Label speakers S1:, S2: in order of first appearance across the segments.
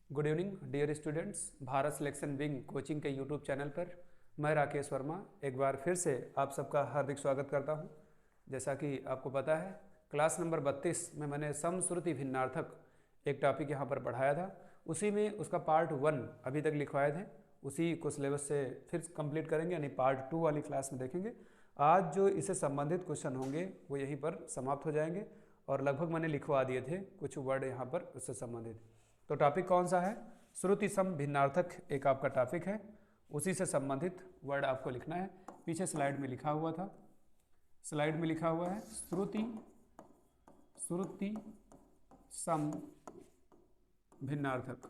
S1: Good evening dear students. Bharat selection wing coaching के YouTube channel पर मैं राकेश वर्मा एक बार फिर से आप सबका हार्दिक स्वागत करता हूं। जैसा कि आपको पता है, क्लास नंबर 32 में मैंने समश्रुति भिन्नार्थक एक टॉपिक यहां पर पढ़ाया था। उसी में उसका पार्ट 1 अभी तक लिखवाए थे, उसी को सिलेबस से फिर कंप्लीट करेंगे, यानी पार्ट 2 वाली क्लास में देखेंगे। आज जो इससे संबंधित क्वेश्चन होंगे वो यहीं पर समाप्त हो जाएंगे और लगभग मैंने लिखवा दिए थे कुछ वर्ड यहाँ पर उससे संबंधित। तो टॉपिक कौन सा है? श्रुति सम भिन्नार्थक एक आपका टॉपिक है, उसी से संबंधित वर्ड आपको लिखना है। पीछे स्लाइड में लिखा हुआ था, स्लाइड में लिखा हुआ है श्रुति सम भिन्नार्थक।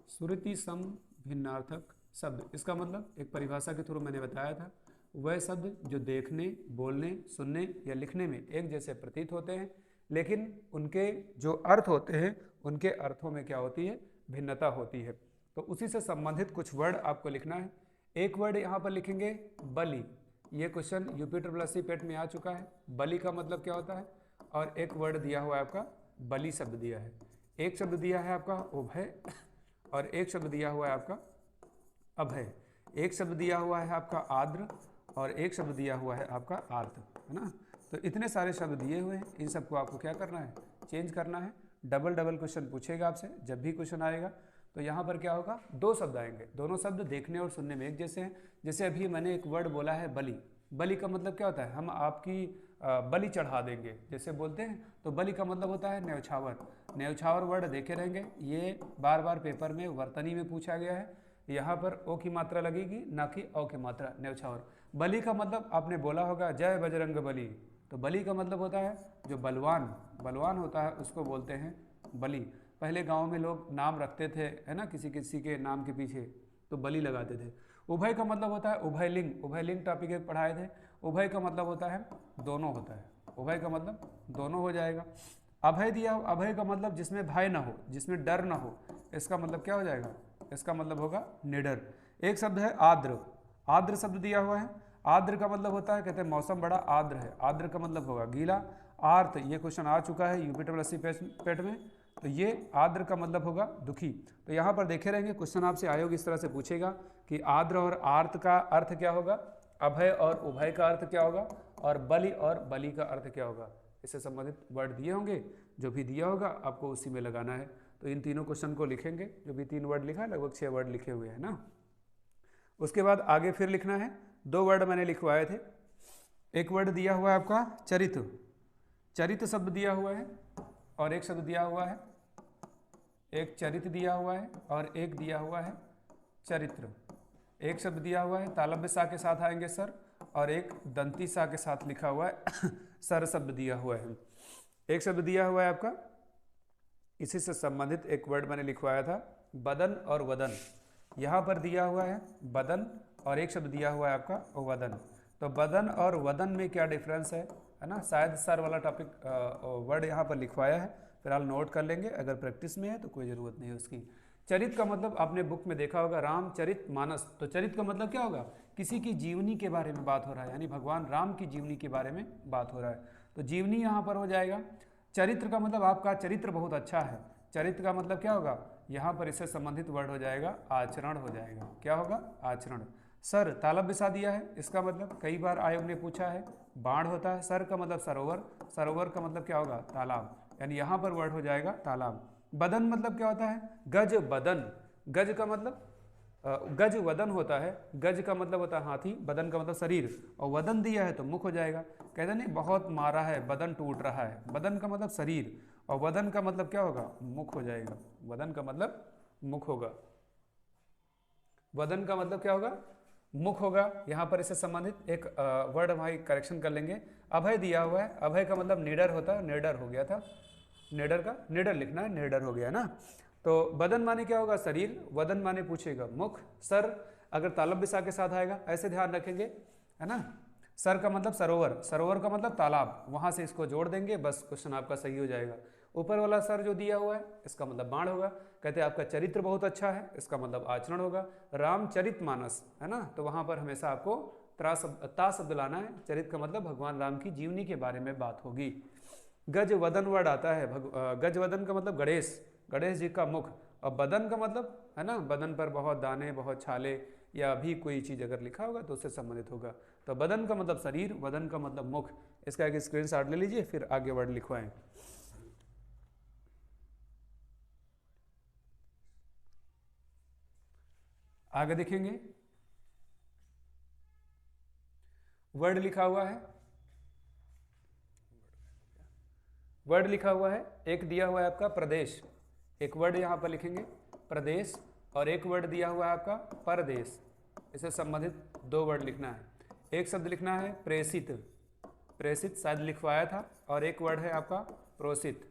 S1: श्रुति सम भिन्नार्थक शब्द, इसका मतलब एक परिभाषा के थ्रू मैंने बताया था, वह शब्द जो देखने, बोलने, सुनने या लिखने में एक जैसे प्रतीत होते हैं, लेकिन उनके जो अर्थ होते हैं उनके अर्थों में क्या होती है? भिन्नता होती है। तो उसी से संबंधित कुछ वर्ड आपको लिखना है। एक वर्ड यहाँ पर लिखेंगे बलि। ये क्वेश्चन यूपी पेट में आ चुका है। बलि का मतलब क्या होता है? और एक वर्ड दिया हुआ है आपका बलि शब्द दिया है। एक शब्द दिया है आपका उभय और एक शब्द दिया हुआ है आपका अभय। एक शब्द दिया हुआ है आपका आर्द्र और एक शब्द दिया हुआ है आपका आर्त, है ना। तो इतने सारे शब्द दिए हुए हैं, इन सबको आपको क्या करना है? चेंज करना है। डबल क्वेश्चन पूछेगा आपसे जब भी क्वेश्चन आएगा। तो यहाँ पर क्या होगा? दो शब्द आएंगे, दोनों शब्द देखने और सुनने में एक जैसे हैं। जैसे अभी मैंने एक वर्ड बोला है बलि। बलि का मतलब क्या होता है? हम आपकी बलि चढ़ा देंगे, जैसे बोलते हैं। तो बलि का मतलब होता है न्यौछावर। न्यौछावर वर्ड देखे रहेंगे, ये बार बार पेपर में वर्तनी में पूछा गया है। यहाँ पर ओ की मात्रा लगेगी, ना कि औ की मात्रा। न्यौछावर। बलि का मतलब आपने बोला होगा जय बजरंग बली। तो बलि का मतलब होता है जो बलवान होता है उसको बोलते हैं बलि। पहले गांव में लोग नाम रखते थे, है ना, किसी किसी के नाम के पीछे तो बलि लगाते थे। उभय का मतलब होता है उभयलिंग। उभयलिंग टॉपिक एक पढ़ाए थे। उभय का मतलब होता है दोनों होता है। उभय का मतलब दोनों हो जाएगा। अभय दिया, अभय का मतलब जिसमें भय ना हो, जिसमें डर ना हो, इसका मतलब क्या हो जाएगा? इसका मतलब होगा निडर। एक शब्द है आर्द्र। आर्द्र शब्द दिया हुआ है। आर्द्र का मतलब होता है, कहते हैं मौसम बड़ा आर्द्र है। आर्द्र का मतलब होगा गीला। आर्त, ये क्वेश्चन आ चुका है यूपी पेट में। तो ये आर्द्र का मतलब होगा दुखी। तो यहाँ पर देखे रहेंगे क्वेश्चन आपसे आयोग इस तरह से पूछेगा कि आर्द्र और आर्त का अर्थ क्या होगा, अभय और उभय का अर्थ क्या होगा, और बलि और बलि का अर्थ क्या होगा। इससे संबंधित वर्ड दिए होंगे, जो भी दिया होगा आपको उसी में लगाना है। तो इन तीनों क्वेश्चन को लिखेंगे, जो भी 3 वर्ड लिखा है, लगभग 6 वर्ड लिखे हुए हैं ना। उसके बाद आगे फिर लिखना है। 2 वर्ड मैंने लिखवाए थे। एक वर्ड दिया हुआ है आपका चरित्र। चरित्र शब्द दिया हुआ है और एक शब्द दिया हुआ है, एक चरित्र दिया हुआ है और एक दिया हुआ है चरित्र। एक शब्द दिया हुआ है तालव्य सा के साथ आएंगे सर, और एक दंती सा के साथ लिखा हुआ है सर शब्द दिया हुआ है। एक शब्द दिया हुआ है आपका, इसी से संबंधित एक वर्ड मैंने लिखवाया था बदन और वदन। यहाँ पर दिया हुआ है बदन और एक शब्द दिया हुआ है आपका वदन। तो बदन और वदन में क्या डिफरेंस है ना। शायद सर वाला टॉपिक वर्ड यहाँ पर लिखवाया है, फिलहाल नोट कर लेंगे। अगर प्रैक्टिस में है तो कोई ज़रूरत नहीं है उसकी। चरित्र का मतलब आपने बुक में देखा होगा रामचरित मानस। तो चरित्र का मतलब क्या होगा? किसी की जीवनी के बारे में बात हो रहा है, यानी भगवान राम की जीवनी के बारे में बात हो रहा है। तो जीवनी यहाँ पर हो जाएगा। चरित्र का मतलब आपका चरित्र बहुत अच्छा है। चरित्र का मतलब क्या होगा? यहाँ पर इससे संबंधित वर्ड हो जाएगा आचरण हो जाएगा। क्या होगा? आचरण। सर तालव्य सा दिया है, इसका मतलब कई बार आयोग ने पूछा है, बाढ़ होता है। सर का मतलब सरोवर, सरोवर का मतलब क्या होगा? तालाब, यानी यहाँ पर वर्ड हो जाएगा तालाब। बदन मतलब क्या होता है? गज बदन। गज का मतलब गज वदन होता है। गज का मतलब होता है हाथी, बदन का मतलब शरीर, और वदन दिया है तो मुख हो जाएगा। कहते नहीं बहुत मारा है बदन टूट रहा है। बदन का मतलब शरीर और वदन का मतलब क्या होगा? मुख हो जाएगा। वदन का मतलब मुख होगा। वदन का मतलब क्या होगा? मुख होगा। यहाँ पर इससे संबंधित एक वर्ड भाई करेक्शन कर लेंगे। अभय दिया हुआ है, अभय का मतलब निडर होता है, निडर हो गया था। निडर का निडर लिखना है, निडर हो गया ना। तो बदन माने क्या होगा? शरीर। वदन माने पूछेगा मुख। सर अगर तालव्य सा के साथ आएगा, ऐसे ध्यान रखेंगे, है ना। सर का मतलब सरोवर, सरोवर का मतलब तालाब, वहां से इसको जोड़ देंगे, बस क्वेश्चन आपका सही हो जाएगा। ऊपर वाला सर जो दिया हुआ है इसका मतलब बाण होगा। कहते हैं आपका चरित्र बहुत अच्छा है, इसका मतलब आचरण होगा। रामचरित मानस, है ना, तो वहां पर हमेशा आपको ता शब्द लाना है। चरित्र का मतलब भगवान राम की जीवनी के बारे में बात होगी। गज वदन वर्ड आता है। गज वदन का मतलब गणेश, गणेश जी का मुख, और बदन का मतलब है ना, बदन पर बहुत दाने, बहुत छाले या भी कोई चीज़ अगर लिखा होगा तो उससे संबंधित होगा। तो बदन का मतलब शरीर, बदन का मतलब मुख। इसका एक स्क्रीनशॉट ले लीजिए, फिर आगे वर्ड लिखवाएं। आगे देखेंगे, वर्ड लिखा हुआ है, वर्ड लिखा हुआ है, एक दिया हुआ है आपका प्रदेश, एक वर्ड यहाँ पर लिखेंगे प्रदेश, और एक वर्ड दिया हुआ है आपका परदेश। इससे संबंधित दो वर्ड लिखना है। एक शब्द लिखना है प्रेषित, प्रेषित शायद लिखवाया था, और एक वर्ड है आपका प्रोषित।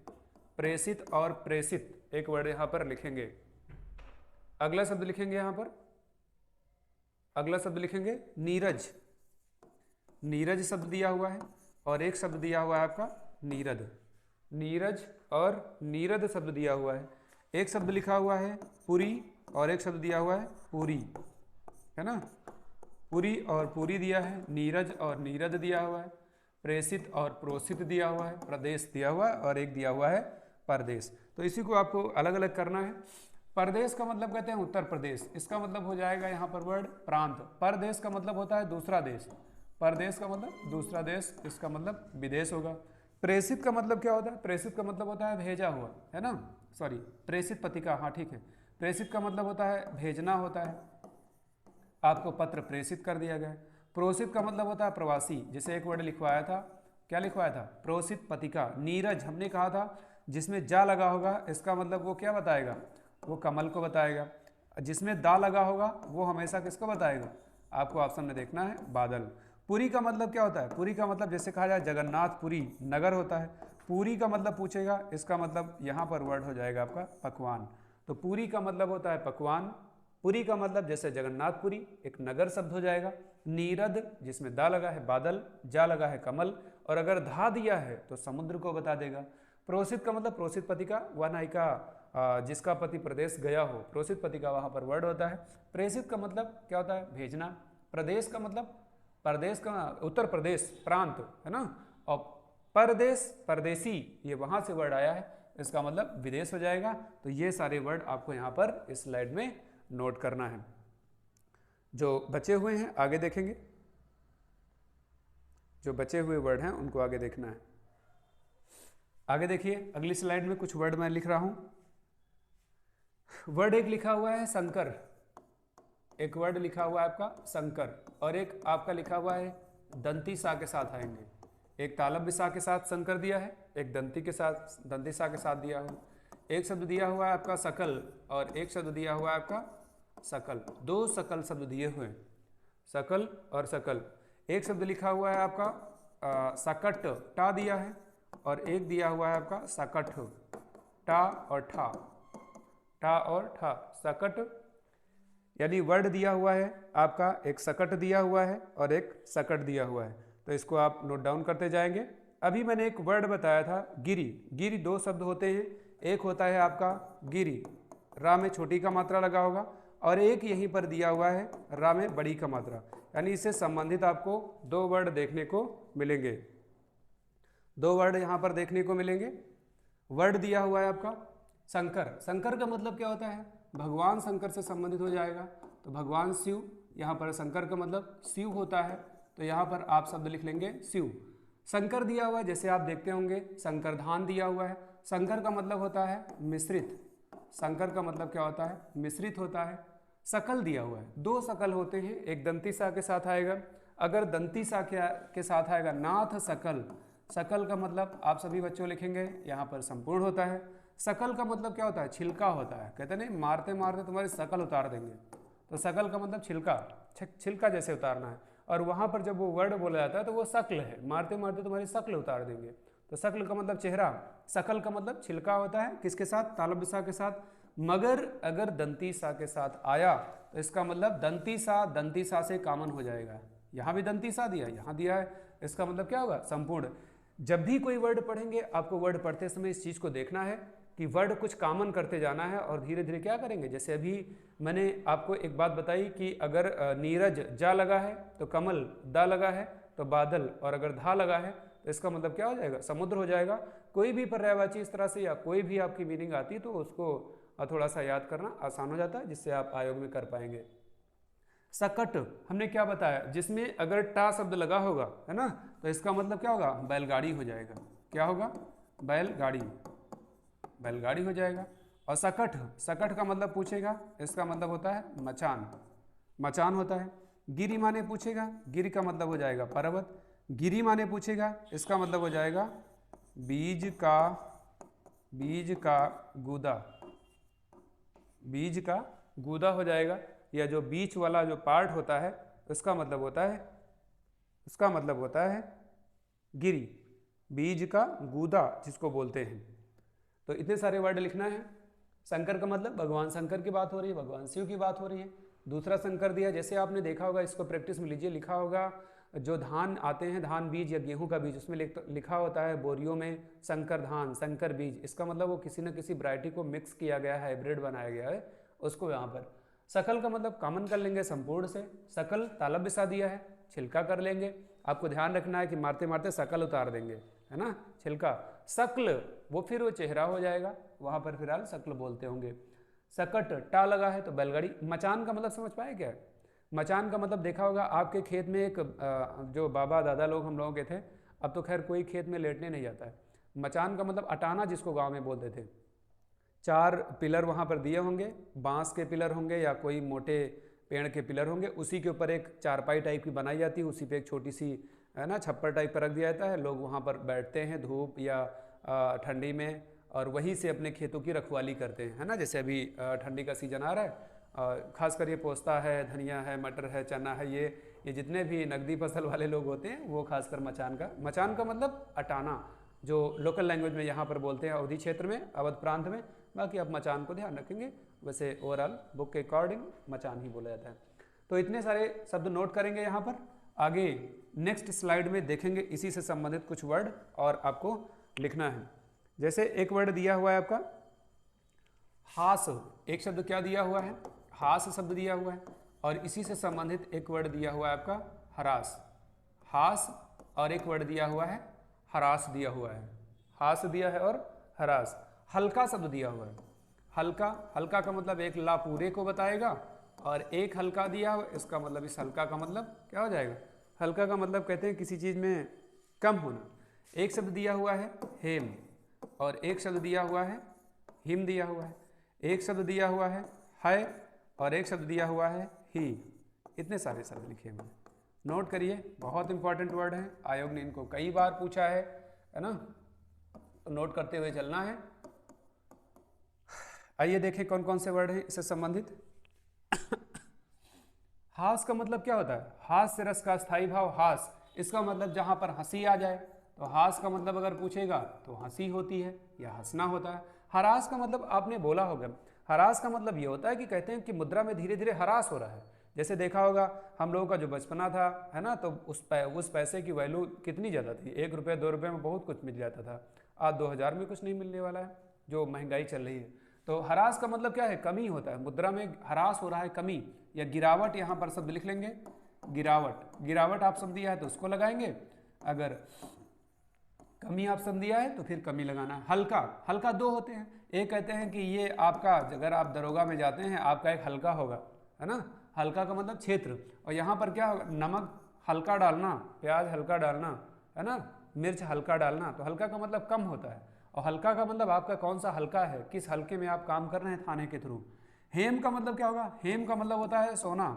S1: प्रेषित और प्रेषित एक वर्ड यहाँ पर लिखेंगे। अगला शब्द लिखेंगे यहाँ पर, अगला शब्द लिखेंगे नीरज, नीरज शब्द दिया हुआ है, और एक शब्द दिया हुआ है आपका नीरद, नीरज और नीरद शब्द दिया हुआ है। एक शब्द लिखा हुआ है पुरी, और एक शब्द दिया हुआ है पूरी, है ना, पुरी और पूरी दिया है, नीरज और नीरद दिया हुआ है, प्रेषित और प्रोषित दिया हुआ है, प्रदेश दिया हुआ है, और एक दिया हुआ है परदेश। तो इसी को आपको अलग अलग करना है। परदेश का मतलब कहते हैं उत्तर प्रदेश, इसका मतलब हो जाएगा यहाँ पर वर्ड प्रांत। परदेश का मतलब होता है दूसरा देश, परदेश का मतलब दूसरा देश, इसका मतलब विदेश होगा। प्रेषित का मतलब क्या होता है, प्रेषित का मतलब होता है भेजा हुआ, है ना, सॉरी प्रेषित पत्रिका, हाँ ठीक है। प्रेषित का मतलब होता है भेजना होता है, आपको पत्र प्रेषित कर दिया गया है। प्रोषित का मतलब होता है प्रवासी, जैसे एक वर्ड लिखवाया था, क्या लिखवाया था, प्रोषित पत्रिका। नीरज हमने कहा था जिसमें जा लगा होगा, इसका मतलब वो क्या बताएगा, वो कमल को बताएगा। जिसमें दा लगा होगा वो हमेशा किसको बताएगा, आपको ऑप्शन में देखना है, बादल। पुरी का मतलब क्या होता है, पुरी का मतलब जैसे कहा जाए जगन्नाथपुरी नगर होता है, पूरी का मतलब पूछेगा, इसका मतलब यहाँ पर वर्ड हो जाएगा आपका पकवान। तो पूरी का मतलब होता है पकवान, पुरी का मतलब जैसे जगन्नाथपुरी एक नगर शब्द हो जाएगा। नीरद जिसमें दा लगा है बादल, जा लगा है कमल, और अगर धा दिया है तो समुद्र को बता देगा। प्रोषित का मतलब प्रोषित पति का, वह नायिका जिसका पति प्रदेश गया हो, प्रोषित पति का वहाँ पर वर्ड होता है। प्रेषित का मतलब क्या होता है, भेजना। प्रदेश का मतलब प्रदेश का उत्तर प्रदेश प्रांत, है ना, और परदेश परदेसी ये वहाँ से वर्ड आया है, इसका मतलब विदेश हो जाएगा। तो ये सारे वर्ड आपको यहाँ पर इस स्लाइड में नोट करना है। जो बचे हुए हैं आगे देखेंगे, जो बचे हुए वर्ड हैं उनको आगे देखना है। आगे देखिए, अगली स्लाइड में कुछ वर्ड मैं लिख रहा हूं। वर्ड एक लिखा हुआ है शंकर, एक वर्ड लिखा हुआ है आपका शंकर, और एक आपका लिखा हुआ है दंती सा के साथ आएंगे। एक तालब सा के साथ शंकर दिया है, एक दंती के साथ दंती सा के साथ दिया है। एक शब्द दिया हुआ है आपका सकल, और एक शब्द दिया हुआ है आपका सकल। दो सकल शब्द दिए हुए हैं, सकल और सकल। एक शब्द लिखा हुआ है आपका सकट, टा दिया है, और एक दिया हुआ है आपका सकट, टा और ठा, टा और ठा, सकट। यानी वर्ड दिया हुआ है आपका, एक सकट दिया हुआ है और एक सकट दिया हुआ है। तो इसको आप नोट डाउन करते जाएंगे। अभी मैंने एक वर्ड बताया था गिरी, गिरी दो शब्द होते हैं, एक होता है आपका गिरी, रा में छोटी का मात्रा लगा होगा, और एक यहीं पर दिया हुआ है रा में बड़ी का मात्रा, यानी इससे संबंधित आपको दो वर्ड देखने को मिलेंगे, दो वर्ड यहाँ पर देखने को मिलेंगे। वर्ड दिया हुआ है आपका शंकर, शंकर का मतलब क्या होता है, भगवान शंकर से संबंधित हो जाएगा। तो भगवान शिव, यहाँ पर शंकर का मतलब शिव होता है, तो यहाँ पर आप शब्द लिख लेंगे शिव। शंकर दिया हुआ है, जैसे आप देखते होंगे शंकर धान दिया हुआ है, शंकर का मतलब होता है मिश्रित, शंकर का मतलब क्या होता है, मिश्रित होता है। सकल दिया हुआ है, दो सकल होते हैं, एक दंती सा के साथ आएगा, अगर दंती सा के साथ आएगा नाथ सकल, सकल का मतलब आप सभी बच्चों लिखेंगे यहाँ पर संपूर्ण होता है। सकल का मतलब क्या होता है, छिलका होता है, कहते नहीं मारते मारते तुम्हारी सकल उतार देंगे, तो सकल का मतलब छिलका, छिलका जैसे उतारना है। और वहाँ पर जब वो वर्ड बोला जाता है तो वो शक्ल है, मारते मारते तुम्हारी शक्ल उतार देंगे, तो शक्ल का मतलब चेहरा, सकल का मतलब छिलका होता है, किसके साथ, तालब सा के साथ। मगर अगर दंती सा के साथ आया तो इसका मतलब दंती सा से कॉमन हो जाएगा। यहाँ भी दंती सा दिया, यहाँ दिया है, इसका मतलब क्या होगा, संपूर्ण। जब भी कोई वर्ड पढ़ेंगे आपको वर्ड पढ़ते समय इस चीज़ को देखना है कि वर्ड कुछ कॉमन करते जाना है, और धीरे धीरे क्या करेंगे, जैसे अभी मैंने आपको एक बात बताई कि अगर नीरज जा लगा है तो कमल दा लगा है तो बादल, और अगर धा लगा है तो इसका मतलब क्या हो जाएगा, समुद्र हो जाएगा। कोई भी पर्यायवाची इस तरह से या कोई भी आपकी मीनिंग आती तो उसको और थोड़ा सा याद करना आसान हो जाता है, जिससे आप आयोग में कर पाएंगे। सकट हमने क्या बताया, जिसमें अगर टा शब्द लगा होगा, है ना, तो इसका मतलब क्या होगा, बैलगाड़ी हो जाएगा। क्या होगा, बैलगाड़ी, बैलगाड़ी हो जाएगा। और सकट, सकट का मतलब पूछेगा, इसका मतलब होता है मचान, मचान होता है। गिरी माने पूछेगा, गिरी का मतलब हो जाएगा पर्वत। गिरी माने पूछेगा, इसका मतलब हो जाएगा बीज का, बीज का गूदा, बीज का गूदा हो जाएगा। या जो बीच वाला जो पार्ट होता है उसका मतलब होता है, उसका मतलब होता है गिरी, बीज का गूदा जिसको बोलते हैं। तो इतने सारे वर्ड लिखना है। शंकर का मतलब भगवान शंकर की बात हो रही है, भगवान शिव की बात हो रही है। दूसरा शंकर दिया, जैसे आपने देखा होगा, इसको प्रैक्टिस में लीजिए, लिखा होगा जो धान आते हैं, धान बीज या गेहूं का बीज, उसमें लिखा होता है बोरियों में शंकर धान, शंकर बीज। इसका मतलब वो किसी न किसी वैरायटी को मिक्स किया गया है, हाइब्रिड बनाया गया है, उसको यहाँ पर। सकल का मतलब कॉमन कर लेंगे संपूर्ण से, सकल तालब बिसा दिया है, छिलका कर लेंगे। आपको ध्यान रखना है कि मारते मारते सकल उतार देंगे, है ना, छिलका। शकल वो फिर वो चेहरा हो जाएगा, वहाँ पर फिलहाल शकल बोलते होंगे। सकट टा लगा है तो बैलगाड़ी। मचान का मतलब समझ पाए क्या, मचान का मतलब देखा होगा आपके खेत में एक जो बाबा दादा लोग हम लोगों के थे, अब तो खैर कोई खेत में लेटने नहीं जाता है। मचान का मतलब अटाना जिसको गांव में बोलते थे। 4 पिलर वहाँ पर दिए होंगे, बांस के पिलर होंगे या कोई मोटे पेड़ के पिलर होंगे, उसी के ऊपर एक चारपाई टाइप की बनाई जाती है, उसी पे एक छोटी सी, है ना, छप्पर टाइप पर रख दिया जाता है। लोग वहाँ पर बैठते हैं धूप या ठंडी में, और वहीं से अपने खेतों की रखवाली करते हैं, है ना। जैसे अभी ठंडी का सीजन आ रहा है, खासकर ये पोस्ता है, धनिया है, मटर है, चना है, ये जितने भी नकदी फसल वाले लोग होते हैं वो खासकर मचान का मतलब अटाना, जो लोकल लैंग्वेज में यहाँ पर बोलते हैं अवधी क्षेत्र में, अवध प्रांत में। बाकी आप मचान को ध्यान रखेंगे, वैसे ओवरऑल बुक के अकॉर्डिंग मचान ही बोला जाता है। तो इतने सारे शब्द नोट करेंगे यहाँ पर। आगे नेक्स्ट स्लाइड में देखेंगे इसी से संबंधित कुछ वर्ड और आपको लिखना है। जैसे एक वर्ड दिया हुआ है आपका हास, एक शब्द क्या दिया हुआ है, हास शब्द दिया हुआ है, और इसी से संबंधित एक वर्ड दिया हुआ है आपका हरास, हास, और एक वर्ड दिया हुआ है हरास दिया हुआ है, हास दिया है और हरास। हल्का शब्द दिया हुआ है, हल्का, हल्का का मतलब एक ला पूरे को बताएगा, और एक हल्का दिया हुआ, इसका मतलब इस हल्का का मतलब क्या हो जाएगा, हल्का का मतलब कहते हैं किसी चीज़ में कम होना। एक शब्द दिया हुआ है हेम, और एक शब्द दिया हुआ है हिम दिया हुआ है, एक शब्द दिया हुआ है और एक शब्द दिया हुआ है ही। इतने सारे शब्द लिखे हुए हैं, नोट करिए, बहुत इंपॉर्टेंट वर्ड हैं, आयोग ने इनको कई बार पूछा है ना, तो नोट करते हुए चलना है। आइए देखें कौन कौन से वर्ड हैं इससे संबंधित। हास का मतलब क्या होता है, हास से रस का स्थायी भाव हास, इसका मतलब जहां पर हंसी आ जाए, तो हास का मतलब अगर पूछेगा तो हंसी होती है या हंसना होता है। हरास का मतलब आपने बोला होगा, हरास का मतलब ये होता है कि कहते हैं कि मुद्रा में धीरे धीरे हरास हो रहा है। जैसे देखा होगा हम लोगों का जो बचपना था, है ना, तो उस पैसे की वैल्यू कितनी ज़्यादा थी, 1 रुपये 2 रुपये में बहुत कुछ मिल जाता था। आज 2000 में कुछ नहीं मिलने वाला है, जो महंगाई चल रही है। तो हरास का मतलब क्या है, कमी होता है, मुद्रा में हरास हो रहा है, कमी या गिरावट। यहाँ पर शब्द लिख लेंगे गिरावट, गिरावट आप शब्द दिया है तो उसको लगाएंगे, अगर कमी आप शब्द दिया है तो फिर कमी लगाना है। हल्का, हल्का 2 होते हैं, एक कहते हैं कि ये आपका, अगर आप दरोगा में जाते हैं आपका एक हल्का होगा, है ना, हल्का का मतलब क्षेत्र। और यहाँ पर क्या होगा, नमक हल्का डालना, प्याज हल्का डालना, है ना, मिर्च हल्का डालना, तो हल्का का मतलब कम होता है। और हल्का का मतलब आपका कौन सा हल्का है, किस हल्के में आप काम कर रहे हैं थाने के थ्रू। हेम का मतलब क्या होगा, हेम का मतलब होता है सोना,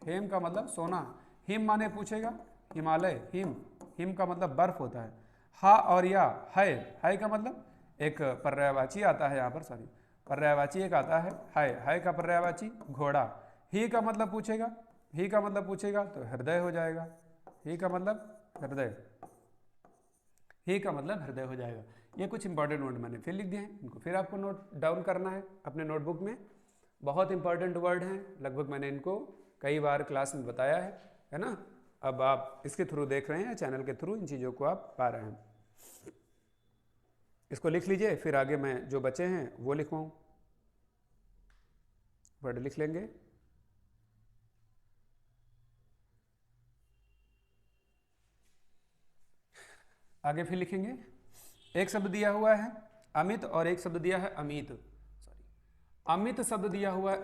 S1: हेम का मतलब सोना। हिम माने पूछेगा हिमालय, हिम का मतलब बर्फ होता है। हा और या है का मतलब एक पर्यायवाची आता है यहाँ पर, सॉरी, पर्यायवाची एक आता है का पर्यायवाची घोड़ा। ही का मतलब पूछेगा, ही का मतलब पूछेगा तो हृदय हो जाएगा, ही का मतलब हृदय, ही का मतलब हृदय हो जाएगा। ये कुछ इंपॉर्टेंट वर्ड मैंने फिर लिख दिए हैं, इनको फिर आपको नोट डाउन करना है अपने नोटबुक में। बहुत इंपॉर्टेंट वर्ड हैं, लगभग मैंने इनको कई बार क्लास में बताया है ना। अब आप इसके थ्रू देख रहे हैं, चैनल के थ्रू इन चीज़ों को आप पा रहे हैं। इसको लिख लीजिए, फिर आगे मैं जो बचे हैं वो लिखवाऊँ, वर्ड लिख लेंगे। आगे फिर लिखेंगे, एक शब्द दिया हुआ है अमित और एक शब्द दिया है अमित, सॉरी, अमित शब्द दिया हुआ है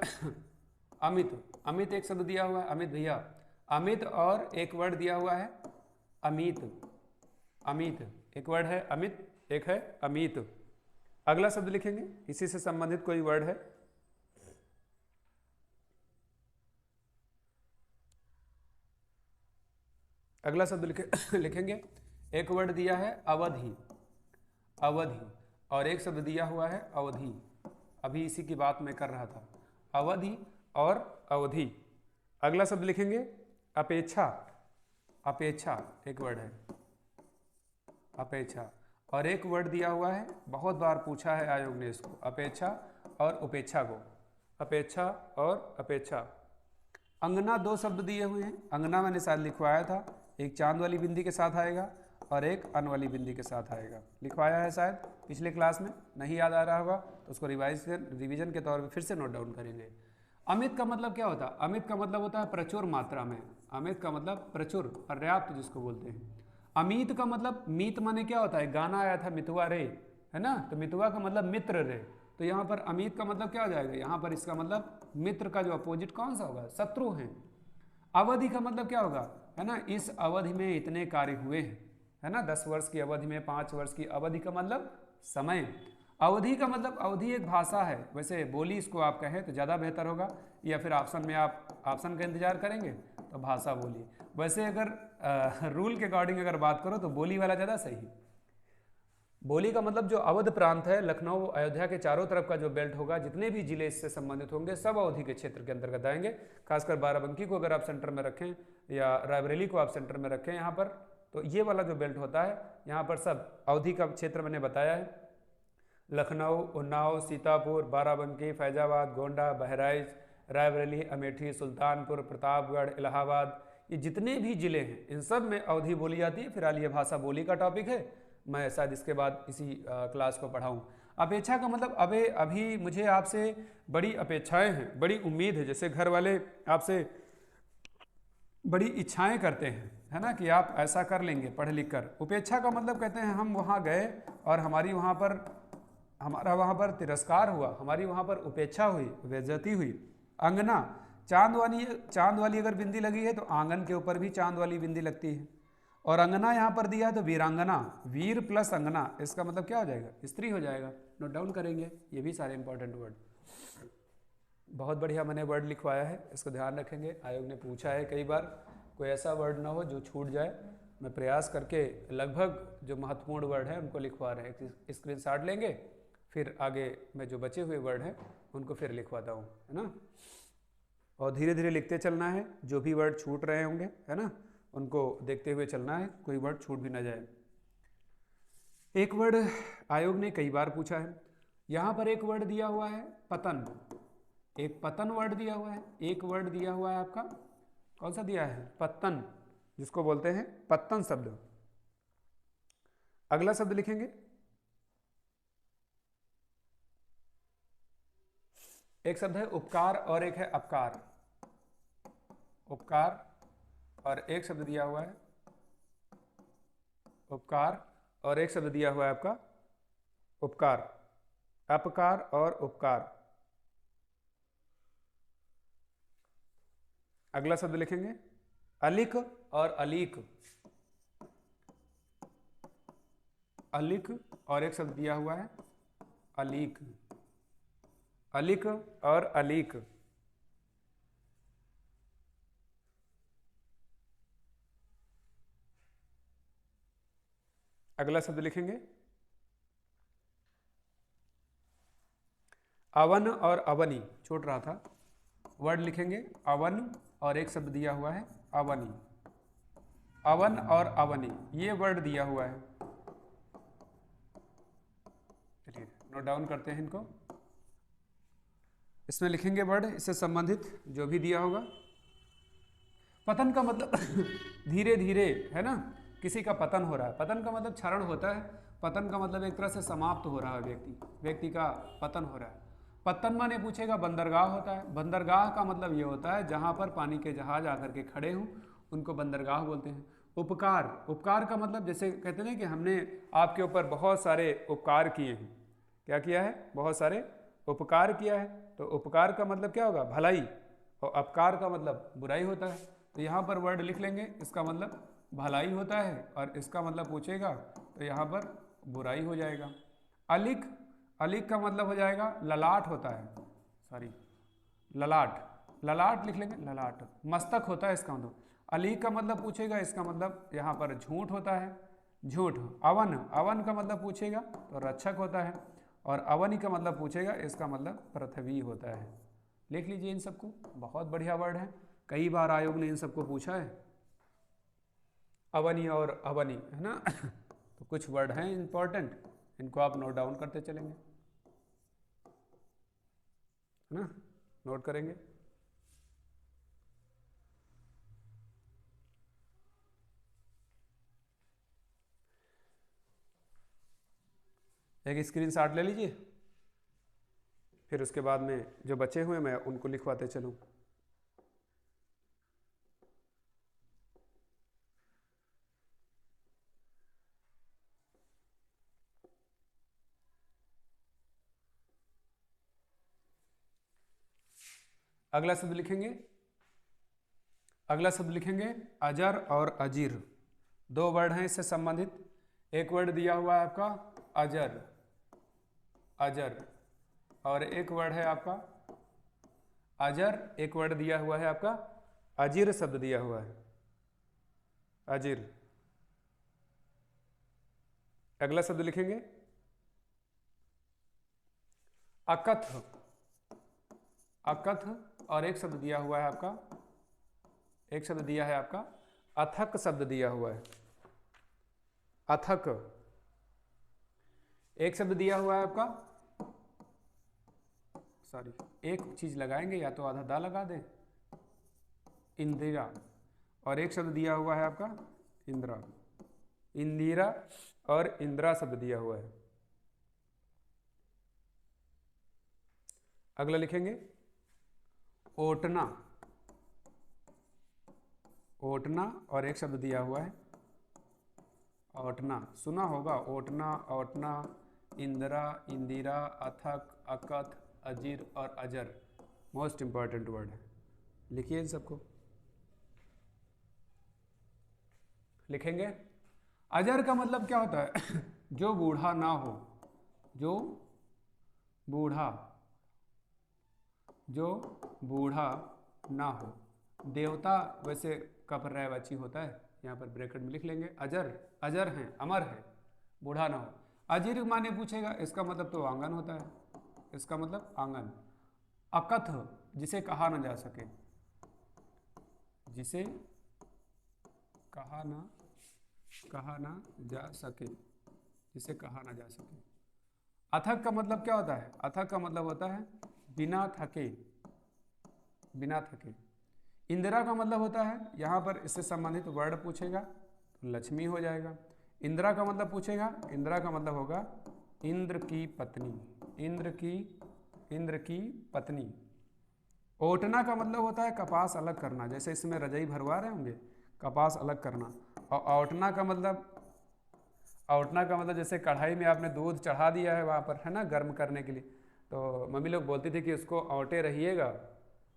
S1: अमित, अमित एक शब्द दिया हुआ है, अमित भैया, अमित और एक वर्ड दिया हुआ है अमित, अमित एक वर्ड है अमित, एक है अमित। अगला शब्द लिखेंगे, इसी से संबंधित कोई वर्ड है। अगला शब्द लिखेंगे, एक वर्ड दिया है अवधि, अवधि, और एक शब्द दिया हुआ है अवधि। अभी इसी की बात मैं कर रहा था, अवधि और अवधि। अगला शब्द लिखेंगे अपेक्षा, अपेक्षा एक वर्ड है अपेक्षा, और एक वर्ड दिया हुआ है, बहुत बार पूछा है आयोग ने इसको, अपेक्षा और उपेक्षा को, अपेक्षा और अपेक्षा। अंगना दो शब्द दिए हुए हैं, अंगना मैंने शायद लिखवाया था, एक चांद वाली बिंदी के साथ आएगा और एक अन वाली बिंदी के साथ आएगा, लिखवाया है शायद पिछले क्लास में, नहीं याद आ रहा होगा तो उसको रिवीजन के तौर पे फिर से नोट डाउन करेंगे। अमित का मतलब क्या होता है? अमित का मतलब होता है प्रचुर मात्रा में, अमित का मतलब प्रचुर, पर्याप्त जिसको बोलते हैं। अमित का मतलब, मीत माने क्या होता है, गाना आया था मितुआ रे, है ना, तो मितुआ का मतलब मित्र रे, तो यहाँ पर अमित का मतलब क्या हो जाएगा, यहाँ पर इसका मतलब मित्र का जो अपोजिट कौन सा होगा, शत्रु है। अवधि का मतलब क्या होगा, है ना, इस अवधि में इतने कार्य हुए हैं, है ना, 10 वर्ष की अवधि में, 5 वर्ष की अवधि का मतलब समय। अवधि का मतलब, अवधि एक भाषा है, वैसे बोली इसको आप कहें तो ज़्यादा बेहतर होगा, या फिर ऑप्शन में आप ऑप्शन का इंतजार करेंगे तो भाषा बोली। वैसे अगर रूल के अकॉर्डिंग अगर बात करो तो बोली वाला ज़्यादा सही। बोली का मतलब जो अवध प्रांत है, लखनऊ अयोध्या के चारों तरफ का जो बेल्ट होगा, जितने भी जिले इससे संबंधित होंगे सब अवधि के क्षेत्र के अंतर्गत आएंगे। खासकर बाराबंकी को अगर आप सेंटर में रखें या रायबरेली को आप सेंटर में रखें यहाँ पर, तो ये वाला जो बेल्ट होता है यहाँ पर सब अवधि का क्षेत्र मैंने बताया है। लखनऊ, उन्नाव, सीतापुर, बाराबंकी, फैजाबाद, गोंडा, बहराइच, रायबरेली, अमेठी, सुल्तानपुर, प्रतापगढ़, इलाहाबाद, ये जितने भी जिले हैं इन सब में अवधि बोली जाती है। फिलहाल ये भाषा बोली का टॉपिक है, मैं शायद इसके बाद इसी क्लास को पढ़ाऊँ। अपेक्षा का मतलब अभी मुझे आपसे बड़ी अपेक्षाएं हैं, बड़ी उम्मीद है, जैसे घर वाले आपसे बड़ी इच्छाएं करते हैं, है ना, कि आप ऐसा कर लेंगे पढ़ लिख कर। उपेक्षा का मतलब कहते हैं हम वहाँ गए और हमारा वहाँ पर तिरस्कार हुआ, हमारी वहाँ पर उपेक्षा हुई, बेइज्जती हुई। अंगना, चांद वाली अगर बिंदी लगी है तो आंगन के ऊपर भी चांद वाली बिंदी लगती है। और अंगना यहाँ पर दिया है तो वीरांगना, वीर प्लस अंगना, इसका मतलब क्या हो जाएगा, स्त्री हो जाएगा। नोट डाउन करेंगे, ये भी सारे इंपॉर्टेंट वर्ड। बहुत बढ़िया मैंने वर्ड लिखवाया है, इसको ध्यान रखेंगे। आयोग ने पूछा है कई बार, कोई ऐसा वर्ड ना हो जो छूट जाए। मैं प्रयास करके लगभग जो महत्वपूर्ण वर्ड हैं उनको लिखवा रहे हैं। स्क्रीनशॉट लेंगे, फिर आगे में जो बचे हुए वर्ड हैं उनको फिर लिखवाता हूँ, है ना। और धीरे धीरे लिखते चलना है, जो भी वर्ड छूट रहे होंगे, है ना, उनको देखते हुए चलना है, कोई वर्ड छूट भी ना जाए। एक वर्ड आयोग ने कई बार पूछा है, यहाँ पर एक वर्ड दिया हुआ है पतन, एक पतन वर्ड दिया हुआ है, एक वर्ड दिया हुआ है आपका, कौन सा दिया है, पतन, जिसको बोलते हैं पत्तन शब्द। अगला शब्द लिखेंगे, एक शब्द है उपकार और एक है अपकार, उपकार और एक शब्द दिया हुआ है उपकार, और एक शब्द दिया हुआ है आपका उपकार, अपकार और उपकार। अगला शब्द लिखेंगे अलिख और अलीक, अलिख और एक शब्द दिया हुआ है अलीक, अलिख और अलीक। अगला शब्द लिखेंगे अवन और अवनी, छूट रहा था, वर्ड लिखेंगे अवन और एक शब्द दिया हुआ है अवनी, अवन और अवनी, ये वर्ड दिया हुआ है। चलिए नोट डाउन करते हैं इनको। इसमें लिखेंगे वर्ड इससे संबंधित जो भी दिया होगा। पतन का मतलब धीरे धीरे, है ना, किसी का पतन हो रहा है, पतन का मतलब क्षरण होता है, पतन का मतलब एक तरह से समाप्त हो रहा है, व्यक्ति का पतन हो रहा है। पत्तन माने पूछेगा बंदरगाह होता है, बंदरगाह का मतलब ये होता है जहाँ पर पानी के जहाज आकर के खड़े हों, उनको बंदरगाह बोलते हैं। उपकार, उपकार का मतलब जैसे कहते हैं कि हमने आपके ऊपर बहुत सारे उपकार किए हैं, क्या किया है, बहुत सारे उपकार किया है, तो उपकार का मतलब क्या होगा? भलाई, और अपकार का मतलब बुराई होता है। तो यहाँ पर वर्ड लिख लेंगे, इसका मतलब भलाई होता है और इसका मतलब पूछेगा तो यहाँ पर बुराई हो जाएगा। अलिख, अलिख का मतलब हो जाएगा ललाट होता है, सॉरी ललाट, ललाट लिख लेंगे, ललाट मस्तक होता है इसका मतलब। अली का मतलब पूछेगा, इसका मतलब यहाँ पर झूठ होता है, झूठ। अवन, अवन का मतलब पूछेगा तो रक्षक होता है, और अवनी का मतलब पूछेगा, इसका मतलब पृथ्वी होता है। लिख लीजिए इन सबको, बहुत बढ़िया वर्ड है, कई बार आयोग ने इन सबको पूछा है, अवनी और अवनी, है ना। तो कुछ वर्ड हैं इंपॉर्टेंट, इनको आप नोट डाउन करते चलेंगे, है ना, नोट करेंगे। एक स्क्रीनशॉट ले लीजिए, फिर उसके बाद में जो बचे हुए मैं उनको लिखवाते चलूँ। अगला शब्द लिखेंगे, अगला शब्द लिखेंगे अजर और अजीर, दो वर्ड हैं इससे संबंधित। एक वर्ड दिया हुआ है आपका अजर, अजर, और एक वर्ड है आपका अजर, एक वर्ड दिया हुआ है आपका अजीर, शब्द दिया हुआ है अजीर। अगला शब्द लिखेंगे अकथ, अकथ, और एक शब्द दिया हुआ है आपका, एक शब्द दिया है आपका अथक, शब्द दिया हुआ है अथक। एक शब्द दिया हुआ है आपका, सॉरी एक चीज लगाएंगे या तो आधा दा लगा दें, इंदिरा, और एक शब्द दिया हुआ है आपका इंदिरा, इंदिरा और इंदिरा शब्द दिया हुआ है। अगला लिखेंगे ओटना, ओटना, और एक शब्द दिया हुआ है ओटना, सुना होगा ओटना, ओटना, इंदिरा, इंदिरा, अथक, अकथ, अजीर और अजर, मोस्ट इंपॉर्टेंट वर्ड है, लिखिए इन सबको। लिखेंगे अजर का मतलब क्या होता है? जो बूढ़ा ना हो, जो बूढ़ा, जो बूढ़ा ना हो। देवता वैसे कपर्यायवाची होता है, यहाँ पर ब्रैकेट में लिख लेंगे अजर, अजर हैं, अमर है, बूढ़ा ना हो। अजीर माने पूछेगा, इसका मतलब तो आंगन होता है, इसका मतलब आंगन। अकथ, जिसे कहा ना जा सके, जिसे कहा ना जा सके, जिसे कहा ना जा सके। अथक का मतलब क्या होता है? अथक का मतलब होता है बिना थके, बिना थके। इंदिरा का मतलब होता है, यहाँ पर इससे संबंधित वर्ड पूछेगा तो लक्ष्मी हो जाएगा। इंदिरा का मतलब पूछेगा, इंदिरा का मतलब होगा इंद्र की पत्नी, इंद्र की पत्नी। ओटना का मतलब होता है कपास अलग करना, जैसे इसमें रजाई भरवा रहे होंगे, कपास अलग करना। और औटना का मतलब, औटना का मतलब जैसे कढ़ाई में आपने दूध चढ़ा दिया है वहाँ पर, है ना, गर्म करने के लिए, तो मम्मी लोग बोलती थी कि उसको औटे रहिएगा,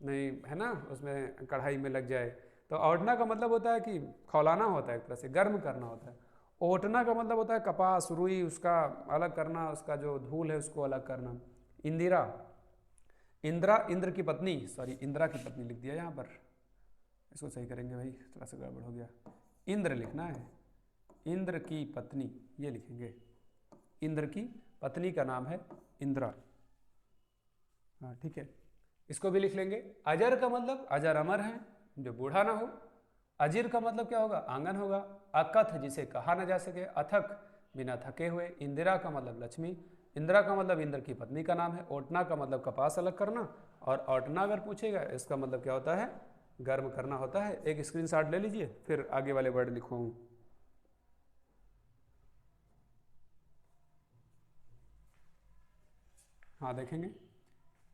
S1: नहीं है ना, उसमें कढ़ाई में लग जाए। तो औटना का मतलब होता है कि खौलाना होता है, एक तरह से गर्म करना होता है। ओटना का मतलब होता है कपास, रुई, उसका अलग करना, उसका जो धूल है उसको अलग करना। इंदिरा, इंदिरा, इंद्र की पत्नी, सॉरी इंदिरा की पत्नी लिख दिया यहाँ पर, इसको सही करेंगे भाई, थोड़ा सा गड़बड़ हो गया, इंद्र लिखना है, इंद्र की पत्नी ये लिखेंगे, इंद्र की पत्नी का नाम है इंदिरा। हाँ ठीक है, इसको भी लिख लेंगे। अजर का मतलब, अजर अमर है, जो बूढ़ा ना हो। अजीर का मतलब क्या होगा? आंगन होगा। अकथ, जिसे कहा ना जा सके। अथक, बिना थके हुए। इंदिरा का मतलब लक्ष्मी, इंदिरा का मतलब इंद्र की पत्नी का नाम है। ओटना का मतलब कपास अलग करना, और ओटना अगर पूछेगा इसका मतलब क्या होता है? गर्म करना होता है। एक स्क्रीनशॉट ले लीजिए, फिर आगे वाले वर्ड लिखूँ। हाँ देखेंगे,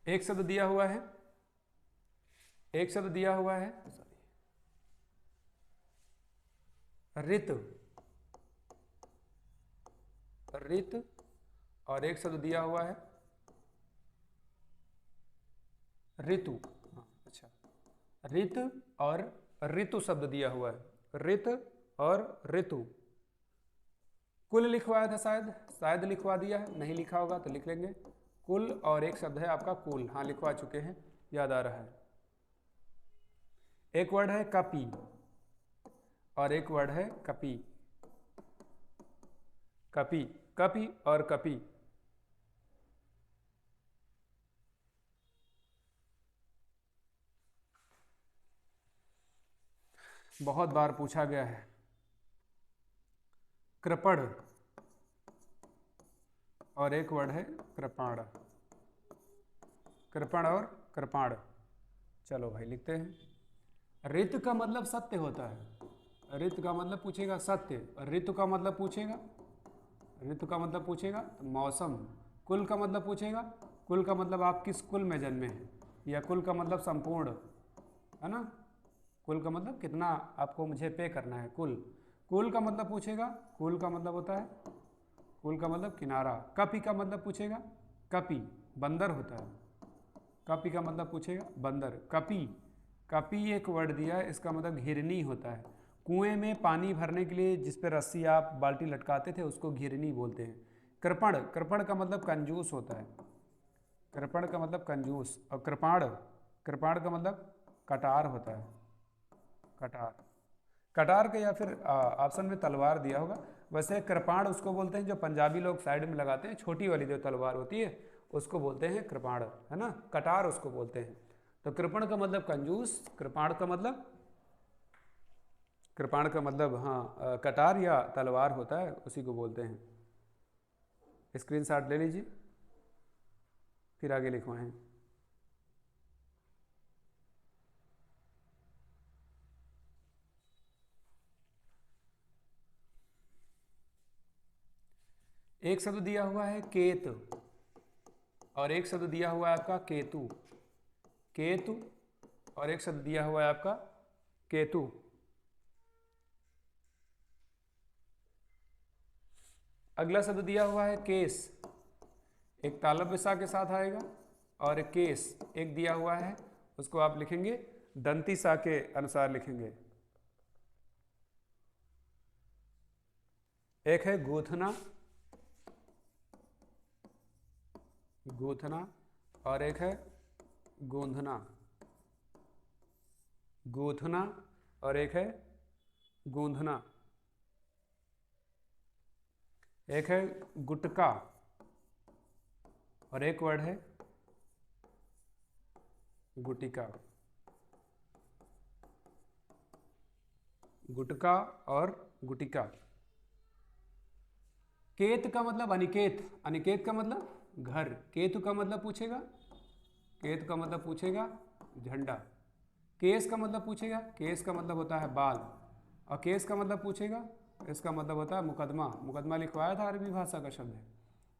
S1: एक शब्द दिया हुआ है, एक शब्द दिया हुआ है ऋत, ऋत, और एक शब्द दिया हुआ है ऋतु, हाँ अच्छा, ऋत और ऋतु शब्द दिया हुआ है, ऋत और ऋतु। कुल लिखवाया था शायद, शायद लिखवा दिया है, नहीं लिखा होगा तो लिख लेंगे। कुल और एक शब्द है आपका कुल, हाँ लिखवा चुके हैं, याद आ रहा है। एक वर्ड है कपी और एक वर्ड है कपी, कपी, कपी और कपी। बहुत बार पूछा गया है। कृपण और एक वर्ड है कृपाण, कृपण और कृपाण। चलो भाई लिखते हैं। ऋत का मतलब सत्य होता है, ऋत का मतलब पूछेगा सत्य, ऋतु का मतलब पूछेगा, ऋतु का मतलब पूछेगा तो मौसम। कुल का मतलब पूछेगा, कुल का मतलब आप किस कुल में जन्मे हैं, या कुल का मतलब संपूर्ण, है ना। कुल का मतलब कितना आपको मुझे पे करना है, कुल। कुल का मतलब पूछेगा, कुल का मतलब होता है, कुल का मतलब किनारा। कपी का मतलब पूछेगा, कपी बंदर होता है, कपी का मतलब पूछेगा बंदर। कपी, कपी एक वर्ड दिया है, इसका मतलब घिरनी होता है। कुएं में पानी भरने के लिए जिस पे रस्सी आप बाल्टी लटकाते थे उसको घिरनी बोलते हैं। कृपण, कृपण का मतलब कंजूस होता है, कृपण का मतलब कंजूस। और कृपाण, कृपाण का मतलब कटार होता है, कटार। कटार के या फिर ऑप्शन में तलवार दिया होगा। वैसे कृपाण उसको बोलते हैं जो पंजाबी लोग साइड में लगाते हैं, छोटी वाली जो तलवार होती है उसको बोलते हैं कृपाण, है ना। कटार उसको बोलते हैं। तो कृपण का मतलब कंजूस, कृपाण का मतलब, कृपाण का मतलब हाँ कटार या तलवार होता है, उसी को बोलते हैं। स्क्रीनशॉट ले लीजिए, फिर आगे लिखवाएं। एक शब्द दिया हुआ है केत और एक शब्द दिया हुआ है आपका केतु, केतु और एक शब्द दिया हुआ है आपका केतु। अगला शब्द दिया हुआ है केस, एक तालब सा के साथ आएगा, और एक केस एक दिया हुआ है, उसको आप लिखेंगे दंती सा के अनुसार लिखेंगे। एक है गूथना, गूथना, और एक है गूंधना, गूथना और एक है गूंधना। एक है गुटका और एक वर्ड है गुटिका, गुटका और गुटिका। केत का मतलब अनिकेत, अनिकेत का मतलब घर। केतु का मतलब पूछेगा, केत का मतलब पूछेगा झंडा। केस का मतलब पूछेगा, केस का मतलब होता है बाल, और केस का मतलब पूछेगा, इसका मतलब होता है मुकदमा। मुकदमा लिखवाया था, अरबी भाषा का शब्द है।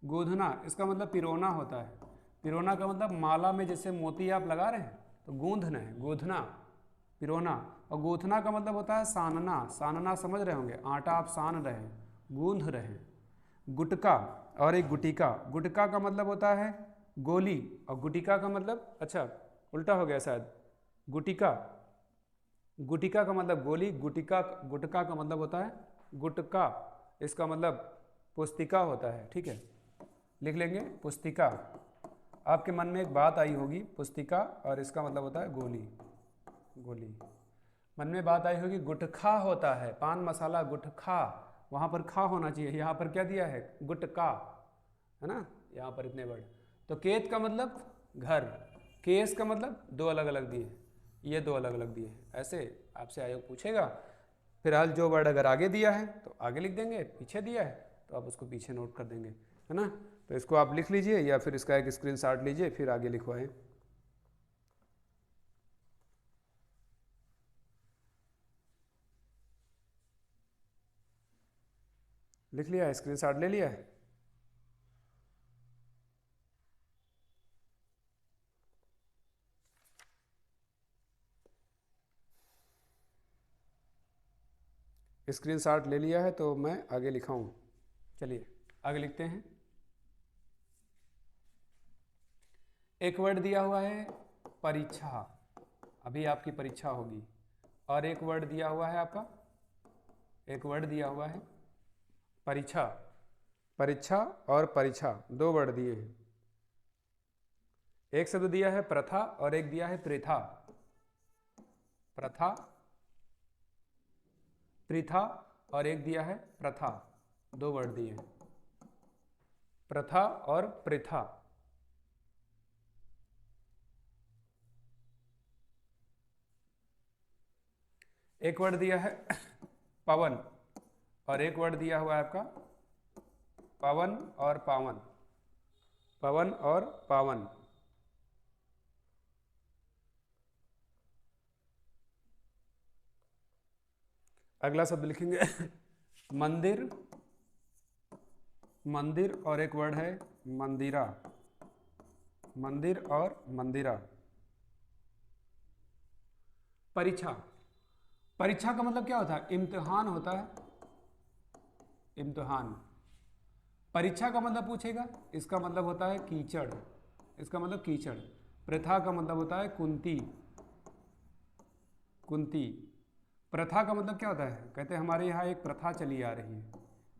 S1: गोधना, इसका मतलब पिरोना होता है। पिरोना का मतलब माला में जैसे मोती आप लगा रहे हैं तो गूंधना है, गोधना, पिरोना। और गूंथना का मतलब होता है सानना, सानना समझ रहे होंगे, आटा आप सान रहे हैं, गूंध रहे हैं। गुटका और एक गुटिका, गुटका का मतलब होता है गोली, और गुटिका का मतलब, अच्छा उल्टा हो गया शायद, गुटिका, गुटिका का मतलब गोली, गुटिका, गुटका का मतलब होता है गुटका, इसका मतलब पुस्तिका होता है, ठीक है। लिख लेंगे पुस्तिका। आपके मन में एक बात आई होगी, पुस्तिका और इसका मतलब होता है गोली, गोली। मन में बात आई होगी गुटखा होता है, पान मसाला गुटखा, वहाँ पर खा होना चाहिए, यहाँ पर क्या दिया है गुटका, है ना, यहाँ पर इतने वर्ड। तो केत का मतलब घर, केस का मतलब दो अलग अलग दिए, ये दो अलग अलग दिए, ऐसे आपसे आयोग पूछेगा। फिलहाल जो वर्ड अगर आगे दिया है तो आगे लिख देंगे, पीछे दिया है तो आप उसको पीछे नोट कर देंगे, है ना। तो इसको आप लिख लीजिए या फिर इसका एक स्क्रीनशॉट लीजिए, फिर आगे लिखवाएं। लिख लिया, स्क्रीनशॉट ले लिया है। स्क्रीनशॉट ले लिया है तो मैं आगे लिखाऊं। चलिए आगे लिखते हैं। एक वर्ड दिया हुआ है परीक्षा, अभी आपकी परीक्षा होगी। और एक वर्ड दिया हुआ है आपका, एक वर्ड दिया हुआ है परीक्षा, परीक्षा और परीक्षा, दो वर्ड दिए हैं। एक शब्द दिया है प्रथा और एक दिया है प्रथा, प्रथा प्रथा और एक दिया है प्रथा, दो वर्ड दिए हैं, प्रथा और प्रथा। एक वर्ड दिया है पवन और एक वर्ड दिया हुआ है आपका पवन और पावन, पवन और पावन। अगला शब्द लिखेंगे मंदिर, मंदिर और एक वर्ड है मंदिरा, मंदिर और मंदिरा। परीक्षा, परीक्षा का मतलब क्या होता है? इम्तिहान होता है, इम्तिहान। परीक्षा का मतलब पूछेगा, इसका मतलब होता है कीचड़, इसका मतलब कीचड़। प्रथा का मतलब होता है कुंती, कुंती। प्रथा का मतलब क्या होता है? कहते हैं हमारे यहाँ एक प्रथा चली आ रही है,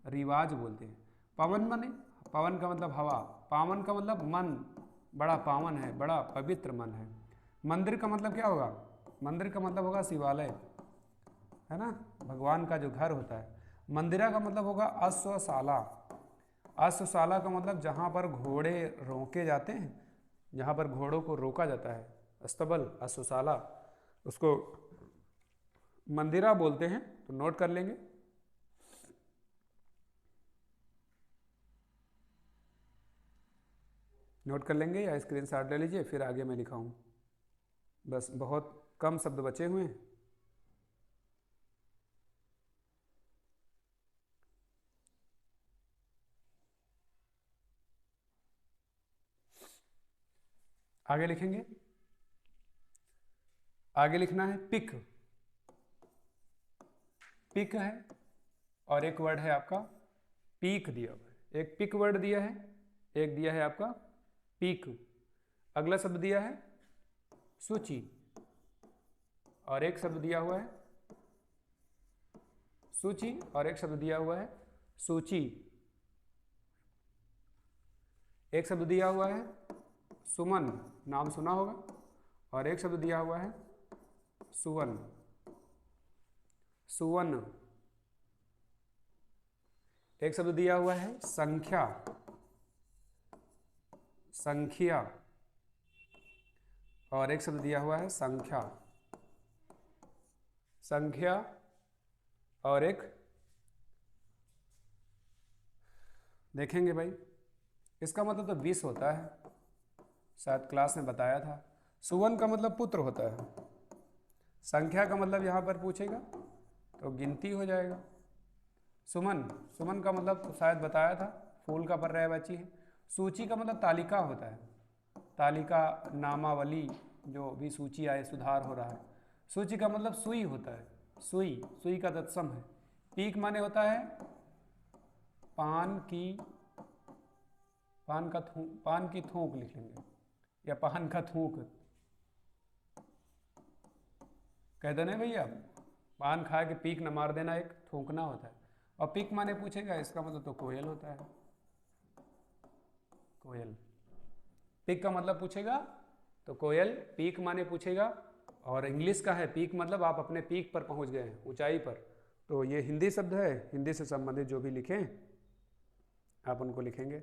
S1: रिवाज बोलते हैं। पवन माने, पवन का मतलब हवा, पावन का मतलब मन, बड़ा पावन है, बड़ा पवित्र मन है। मंदिर का मतलब क्या होगा? मंदिर का मतलब होगा शिवालय, है ना, भगवान का जो घर होता है। मंदिरा का मतलब होगा अश्वशाला, अश्वशाला का मतलब जहाँ पर घोड़े रोके जाते हैं, जहाँ पर घोड़ों को रोका जाता है, अस्तबल, अश्वशाला, उसको मंदिरा बोलते हैं। तो नोट कर लेंगे। नोट कर लेंगे या स्क्रीनशॉट ले लीजिए, फिर आगे मैं लिखाऊँ। बस बहुत कम शब्द बचे हुए हैं। आगे लिखेंगे, आगे लिखना है पिक, पिक है और एक वर्ड है आपका पीक दिया हुआ है। एक पिक वर्ड दिया है, एक दिया है आपका पीक। अगला शब्द दिया है सूची और एक शब्द दिया हुआ है सूची और एक शब्द दिया हुआ है सूची। एक शब्द दिया हुआ है सुमन, नाम सुना होगा, और एक शब्द दिया हुआ है सुवन, सुवन। एक शब्द दिया हुआ है संख्या, संख्या, और एक शब्द दिया हुआ है संख्या, संख्या, और एक देखेंगे भाई, इसका मतलब तो 20 होता है, शायद क्लास में बताया था। सुवन का मतलब पुत्र होता है, संख्या का मतलब यहाँ पर पूछेगा तो गिनती हो जाएगा। सुमन, सुमन का मतलब तो शायद बताया था, फूल का पर्यायवाची है। सूची का मतलब तालिका होता है, तालिका, नामावली, जो भी सूची आए, सुधार हो रहा है। सूची का मतलब सुई होता है, सुई, सुई का तत्सम है। पीक माने होता है पान की, पान का थूक, पान की थूक लिख लेंगे, या पान का थूक कह दो। नहीं भैया, पान खा के पीक न मार देना, एक थूकना होता है। और पीक माने पूछेगा, इसका मतलब तो कोयल होता है, कोयल। पीक का मतलब पूछेगा तो कोयल, पीक माने पूछेगा। और इंग्लिश का है पीक, मतलब आप अपने पीक पर पहुंच गए हैं, ऊंचाई पर। तो ये हिंदी शब्द है, हिंदी से संबंधित जो भी लिखें आप उनको लिखेंगे।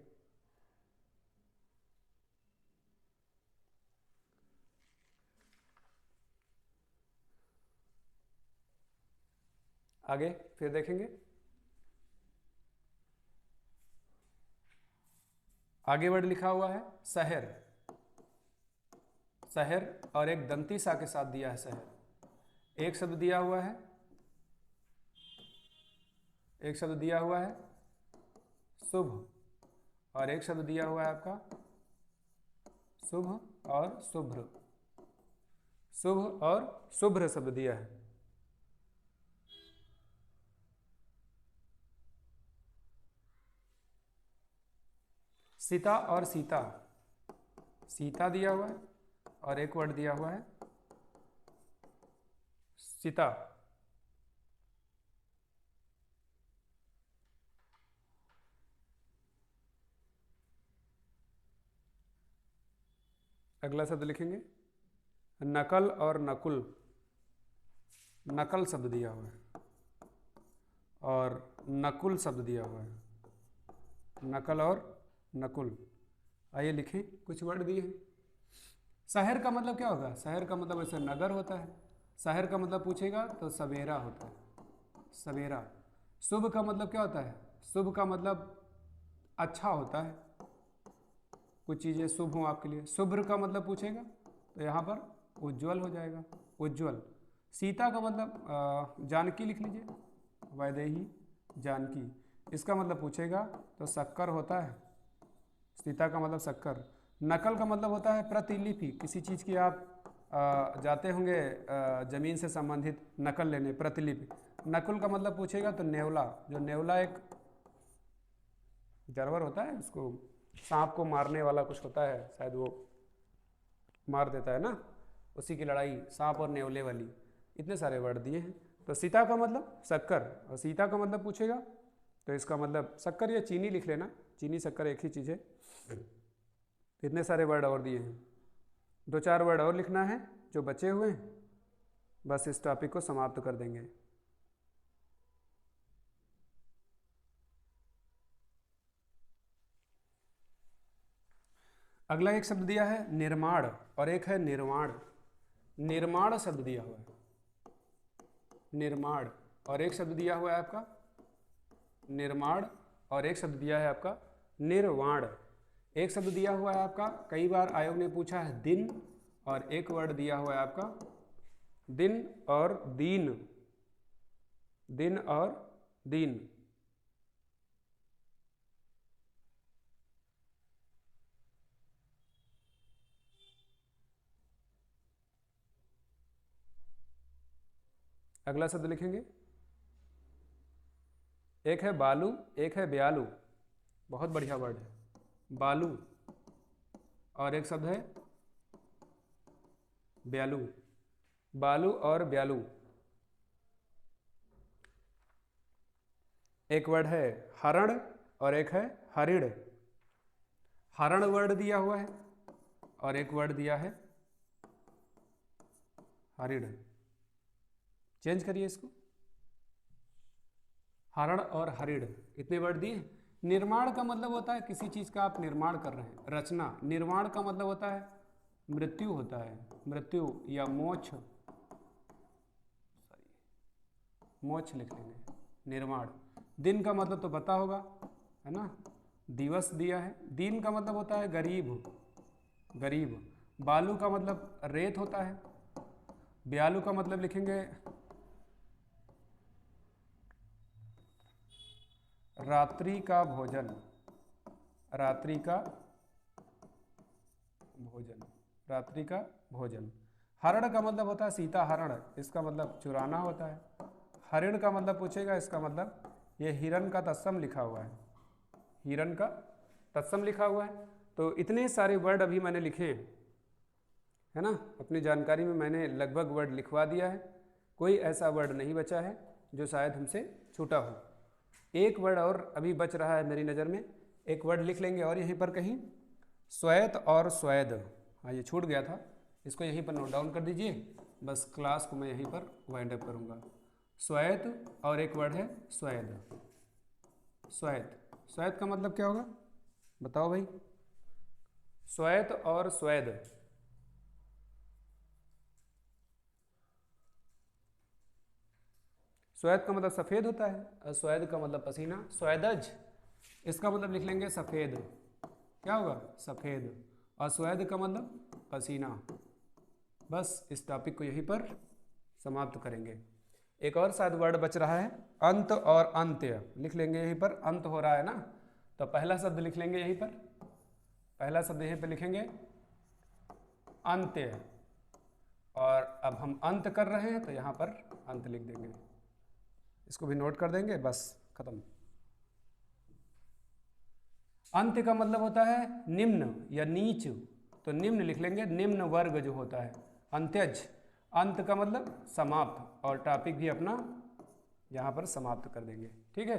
S1: आगे फिर देखेंगे। आगे वर्ड लिखा हुआ है शहर, शहर, और एक दंती सा के साथ दिया है शहर। एक शब्द दिया हुआ है, एक शब्द दिया हुआ है शुभ, और एक शब्द दिया हुआ है आपका शुभ और शुभ्र, शुभ और शुभ्र शब्द दिया है। सीता और सीता, सीता दिया हुआ है और एक वर्ड दिया हुआ है सीता। अगला शब्द लिखेंगे नकल और नकुल। नकल शब्द दिया हुआ है और नकुल शब्द दिया हुआ है। नकल और नकुल। आइए लिखें, कुछ वर्ड दिए हैं। शहर का मतलब क्या होगा? शहर का मतलब वैसे नगर होता है। शहर का मतलब पूछेगा तो सवेरा होता है, सवेरा। शुभ का मतलब क्या होता है? शुभ का मतलब अच्छा होता है, कुछ चीज़ें शुभ हों आपके लिए। शुभ्र का मतलब पूछेगा तो यहाँ पर उज्ज्वल हो जाएगा, उज्ज्वल। सीता का मतलब जानकी लिख लीजिए, वैदेही जानकी। इसका मतलब पूछेगा तो शक्कर होता है, सीता का मतलब शक्कर। नकल का मतलब होता है प्रतिलिपि, किसी चीज़ की आप जाते होंगे ज़मीन से संबंधित नकल लेने, प्रतिलिपि। नकुल का मतलब पूछेगा तो नेवला, जो नेवला एक जानवर होता है, उसको सांप को मारने वाला कुछ होता है, शायद वो मार देता है ना, उसी की लड़ाई सांप और नेवले वाली। इतने सारे वर्ड दिए हैं। तो सीता का मतलब शक्कर, और सीता का मतलब पूछेगा तो इसका मतलब शक्कर या चीनी लिख लेना, चीनी शक्कर एक ही चीज़ है। इतने सारे वर्ड और दिए हैं, 2-4 वर्ड और लिखना है जो बचे हुए हैं, बस इस टॉपिक को समाप्त कर देंगे। अगला एक शब्द दिया है निर्माण और एक है निर्वाण। निर्माण शब्द दिया हुआ है, निर्माण, और एक शब्द दिया हुआ है आपका निर्माण, और एक शब्द दिया है आपका निर्वाण। एक शब्द दिया हुआ है आपका, कई बार आयोग ने पूछा है दिन, और एक वर्ड दिया हुआ है आपका दिन और दीन, दिन और दीन। अगला शब्द लिखेंगे, एक है बालू, एक है ब्यालू। बहुत बढ़िया वर्ड है बालू, और एक शब्द है ब्यालू। बालू और ब्यालू। एक वर्ड है हरण और एक है हरिण। हरण वर्ड दिया हुआ है और एक वर्ड दिया है हरिण। चेंज करिए इसको, हरण और हरिण, इतने वर्ड दिए। निर्माण का मतलब होता है किसी चीज़ का आप निर्माण कर रहे हैं, रचना। निर्वाण का मतलब होता है मृत्यु होता है, मृत्यु या मोक्ष, मोक्ष लिख लेंगे, निर्माण। दिन का मतलब तो पता होगा, है ना, दिवस दिया है। दीन का मतलब होता है गरीब, गरीब। बालू का मतलब रेत होता है। ब्यालू का मतलब लिखेंगे रात्रि का भोजन, रात्रि का भोजन, रात्रि का भोजन। हरण का मतलब होता है सीता हरण, इसका मतलब चुराना होता है। हरिण का मतलब पूछेगा, इसका मतलब ये हिरण का तत्सम लिखा हुआ है, हिरण का तत्सम लिखा हुआ है। तो इतने सारे वर्ड अभी मैंने लिखे हैं, है ना। अपनी जानकारी में मैंने लगभग वर्ड लिखवा दिया है, कोई ऐसा वर्ड नहीं बचा है जो शायद हमसे छूटा हो। एक वर्ड और अभी बच रहा है मेरी नज़र में, एक वर्ड लिख लेंगे और यहीं पर कहीं, स्वैत और स्वैद। हाँ, ये छूट गया था, इसको यहीं पर नोट डाउन कर दीजिए, बस क्लास को मैं यहीं पर वाइंड अप करूँगा। स्वैत और एक वर्ड है स्वैद। स्वैत, स्वैत का मतलब क्या होगा बताओ भाई? स्वैत और स्वैद, स्वैद का मतलब सफ़ेद होता है और स्वैद का मतलब पसीना, स्वैदज। इसका मतलब लिख लेंगे सफ़ेद, क्या होगा सफ़ेद, और स्वैद का मतलब पसीना। बस इस टॉपिक को यहीं पर समाप्त करेंगे। एक और शायद वर्ड बच रहा है, अंत और अंत्य, लिख लेंगे यहीं पर, अंत हो रहा है ना, तो पहला शब्द लिख लेंगे यहीं पर, पहला शब्द यहीं पर लिखेंगे अंत्य, और अब हम अंत कर रहे हैं तो यहाँ पर अंत लिख देंगे, इसको भी नोट कर देंगे, बस खत्म। अंत्य का मतलब होता है निम्न या नीच, तो निम्न लिख लेंगे, निम्न वर्ग जो होता है, अंत्यज, अंत का मतलब समाप्त, और टॉपिक भी अपना यहाँ पर समाप्त कर देंगे। ठीक है,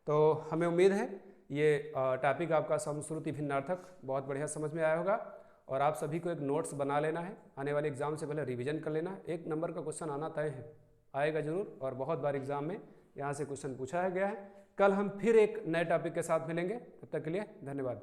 S1: तो हमें उम्मीद है ये टॉपिक आपका समश्रुति भिन्नार्थक बहुत बढ़िया समझ में आया होगा, और आप सभी को एक नोट्स बना लेना है, आने वाले एग्जाम से पहले रिवीजन कर लेना है। 1 नंबर का क्वेश्चन आना तय है, आएगा जरूर, और बहुत बार एग्जाम में यहाँ से क्वेश्चन पूछा गया है। कल हम फिर एक नए टॉपिक के साथ मिलेंगे, तब तक के लिए धन्यवाद।